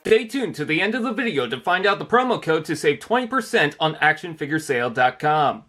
Stay tuned to the end of the video to find out the promo code to save 20% on ActionFigureSale.com.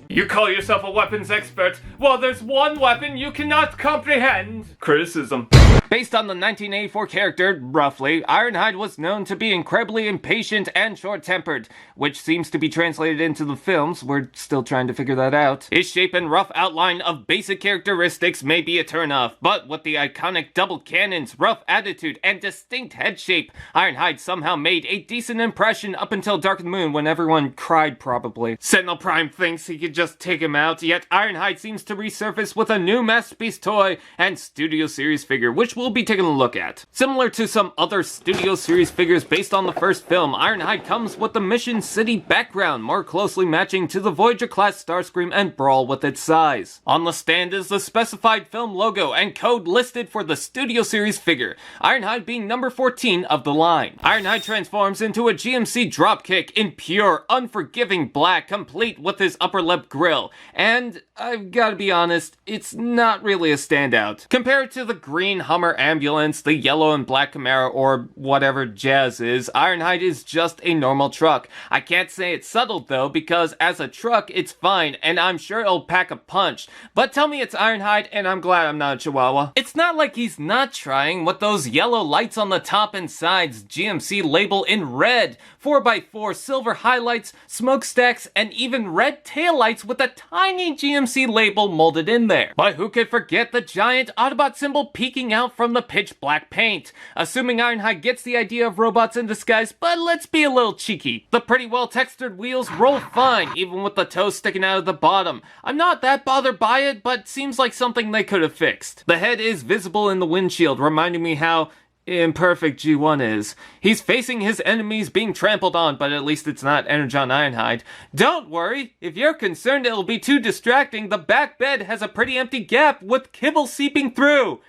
You call yourself a weapons expert? Well, there's one weapon you cannot comprehend. Criticism. Based on the 1984 character, roughly, Ironhide was known to be incredibly impatient and short-tempered, which seems to be translated into the films. We're still trying to figure that out. His shape and rough outline of basic characteristics may be a turn-off, but with the iconic double cannons, rough attitude, and distinct head shape, Ironhide somehow made a decent impression up until Dark of the Moon when everyone cried, probably. Sentinel Prime thinks he could just take him out, yet Ironhide seems to resurface with a new Masterpiece toy and Studio Series figure, which we'll be taking a look at. Similar to some other Studio Series figures based on the first film, Ironhide comes with the Mission City background, more closely matching to the Voyager class Starscream and Brawl with its size. On the stand is the specified film logo and code listed for the Studio Series figure, Ironhide being number 14 of the line. Ironhide transforms into a GMC dropkick in pure, unforgiving black, complete with his upper lip grill, and I've gotta be honest, it's not really a standout. Compared to the green Hummer ambulance, the yellow and black Camaro, or whatever jazz is, Ironhide is just a normal truck. I can't say it's subtle though, because as a truck, it's fine, and I'm sure it'll pack a punch. But tell me it's Ironhide, and I'm glad I'm not a Chihuahua. It's not like he's not trying with those yellow lights on the top and sides, GMC label in red, 4x4 silver highlights, smokestacks, and even red taillights with a tiny GMC label molded in there. But who could forget the giant Autobot symbol peeking out from the pitch black paint? Assuming Ironhide gets the idea of robots in disguise, but let's be a little cheeky. The pretty well textured wheels roll fine, even with the toes sticking out of the bottom. I'm not that bothered by it, but seems like something they could have fixed. The head is visible in the windshield, reminding me how imperfect G1 is. He's facing his enemies being trampled on, but at least it's not Energon Ironhide. Don't worry, if you're concerned it'll be too distracting, the back bed has a pretty empty gap with kibble seeping through.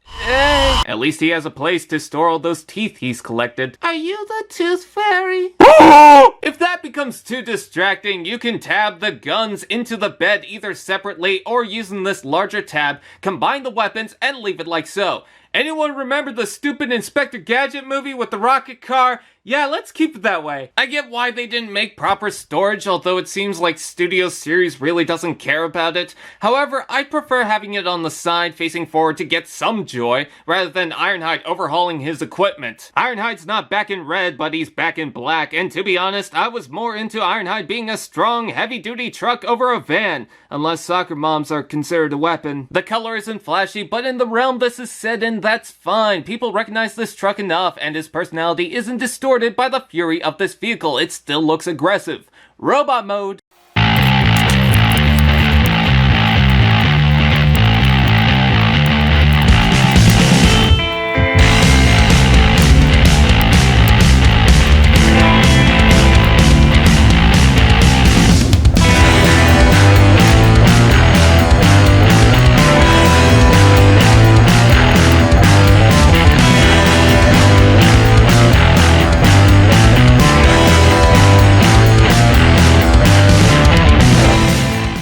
At least he has a place to store all those teeth he's collected. Are you the Tooth Fairy? If that becomes too distracting, you can tab the guns into the bed either separately or using this larger tab, combine the weapons, and leave it like so. Anyone remember the stupid Inspector Gadget movie with the rocket car? Yeah, let's keep it that way. I get why they didn't make proper storage, although it seems like Studio Series really doesn't care about it. However, I prefer having it on the side facing forward to get some joy, rather than Ironhide overhauling his equipment. Ironhide's not back in red, but he's back in black, and to be honest, I was more into Ironhide being a strong, heavy-duty truck over a van, unless soccer moms are considered a weapon. The color isn't flashy, but in the realm this is set in, that's fine. People recognize this truck enough, and his personality isn't distorted by the fury of this vehicle. It still looks aggressive. Robot mode.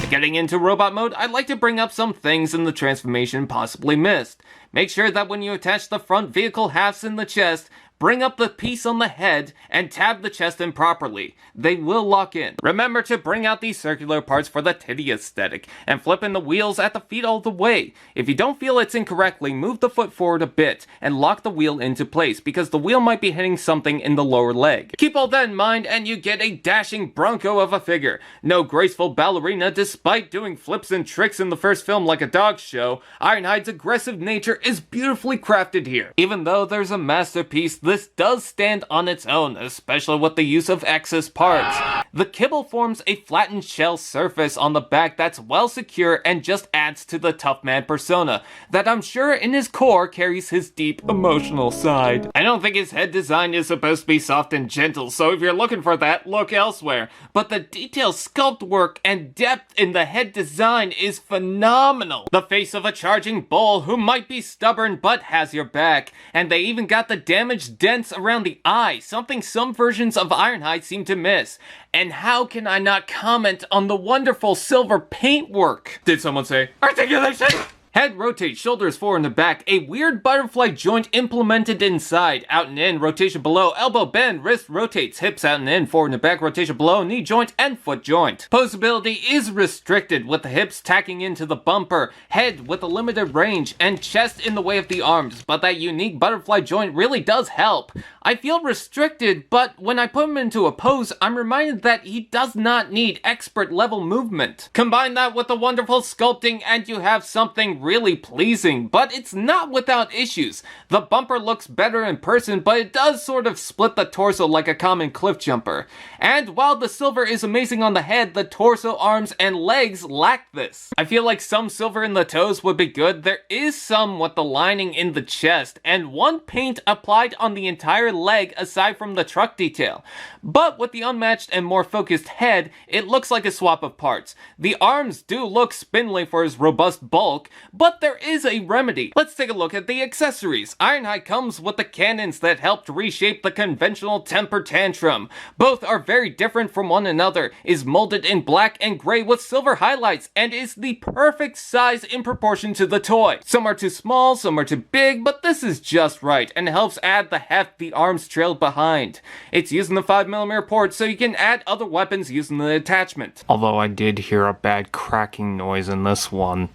Getting into robot mode, I'd like to bring up some things in the transformation possibly missed. Make sure that when you attach the front vehicle halves in the chest, bring up the piece on the head and tab the chest in properly. They will lock in. Remember to bring out these circular parts for the titty aesthetic and flip in the wheels at the feet all the way. If you don't feel it's incorrectly, move the foot forward a bit and lock the wheel into place because the wheel might be hitting something in the lower leg. Keep all that in mind and you get a dashing bronco of a figure. No graceful ballerina despite doing flips and tricks in the first film like a dog show. Ironhide's aggressive nature is beautifully crafted here. Even though there's a masterpiece, this does stand on its own, especially with the use of excess parts. The kibble forms a flattened shell surface on the back that's well secure and just adds to the tough man persona that I'm sure in his core carries his deep emotional side. I don't think his head design is supposed to be soft and gentle, so if you're looking for that, look elsewhere. But the detailed sculpt work and depth in the head design is phenomenal. The face of a charging bull who might be stubborn but has your back, and they even got the damage dense around the eye, something some versions of Ironhide seem to miss. And how can I not comment on the wonderful silver paintwork? Did someone say articulation? Head rotates, shoulders forward and back, a weird butterfly joint implemented inside, out and in, rotation below, elbow bend, wrist rotates, hips out and in, forward and back, rotation below, knee joint, and foot joint. Posability is restricted, with the hips tacking into the bumper, head with a limited range, and chest in the way of the arms, but that unique butterfly joint really does help. I feel restricted, but when I put him into a pose, I'm reminded that he does not need expert level movement. Combine that with the wonderful sculpting and you have something really pleasing, but it's not without issues. The bumper looks better in person, but it does sort of split the torso like a common cliff jumper. And while the silver is amazing on the head, the torso, arms, and legs lack this. I feel like some silver in the toes would be good. There is some with the lining in the chest, and one paint applied on the entire leg aside from the truck detail. But with the unmatched and more focused head, it looks like a swap of parts. The arms do look spindly for his robust bulk, but there is a remedy. Let's take a look at the accessories. Ironhide comes with the cannons that helped reshape the conventional temper tantrum. Both are very different from one another, is molded in black and gray with silver highlights, and is the perfect size in proportion to the toy. Some are too small, some are too big, but this is just right, and helps add the heft the arms trailed behind. It's using the 5mm port, so you can add other weapons using the attachment. Although I did hear a bad cracking noise in this one.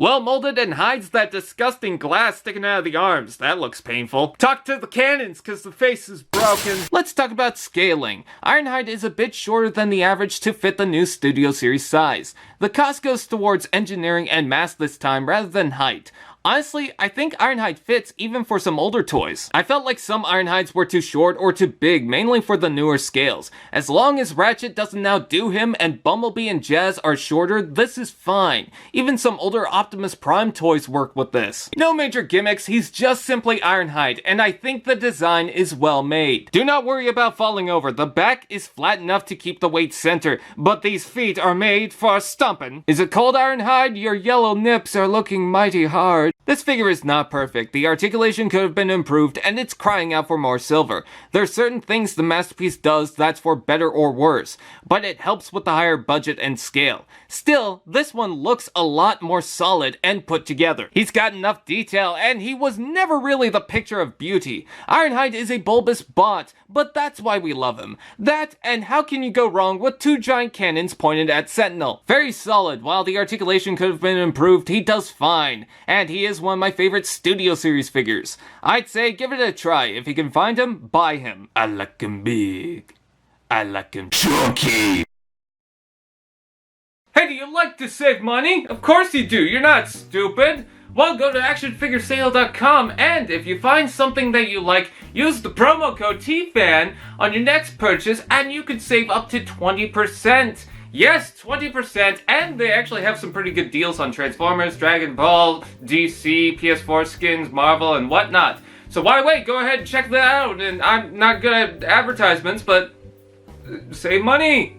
Well molded and hides that disgusting glass sticking out of the arms. That looks painful. Talk to the cannons, cause the face is broken. Let's talk about scaling. Ironhide is a bit shorter than the average to fit the new Studio Series size. The cost goes towards engineering and mass this time rather than height. Honestly, I think Ironhide fits even for some older toys. I felt like some Ironhides were too short or too big, mainly for the newer scales. As long as Ratchet doesn't outdo him and Bumblebee and Jazz are shorter, this is fine. Even some older Optimus Prime toys work with this. No major gimmicks, he's just simply Ironhide, and I think the design is well made. Do not worry about falling over, the back is flat enough to keep the weight center, but these feet are made for stomping. Is it cold, Ironhide? Your yellow nips are looking mighty hard. This figure is not perfect, the articulation could have been improved, and it's crying out for more silver. There are certain things the masterpiece does that's for better or worse, but it helps with the higher budget and scale. Still, this one looks a lot more solid and put together. He's got enough detail, and he was never really the picture of beauty. Ironhide is a bulbous bot, but that's why we love him. That, and how can you go wrong with two giant cannons pointed at Sentinel? Very solid, while the articulation could have been improved, he does fine, and he is one of my favorite Studio Series figures. I'd say give it a try. If you can find him, buy him. I like him big. I like him chunky. Hey, do you like to save money? Of course you do. You're not stupid. Well, go to ActionFigureSale.com, and if you find something that you like, use the promo code TFAN on your next purchase, and you could save up to 20%. Yes, 20%, and they actually have some pretty good deals on Transformers, Dragon Ball, DC, PS4 skins, Marvel, and whatnot. So why wait? Go ahead and check that out. And I'm not good at advertisements, but save money.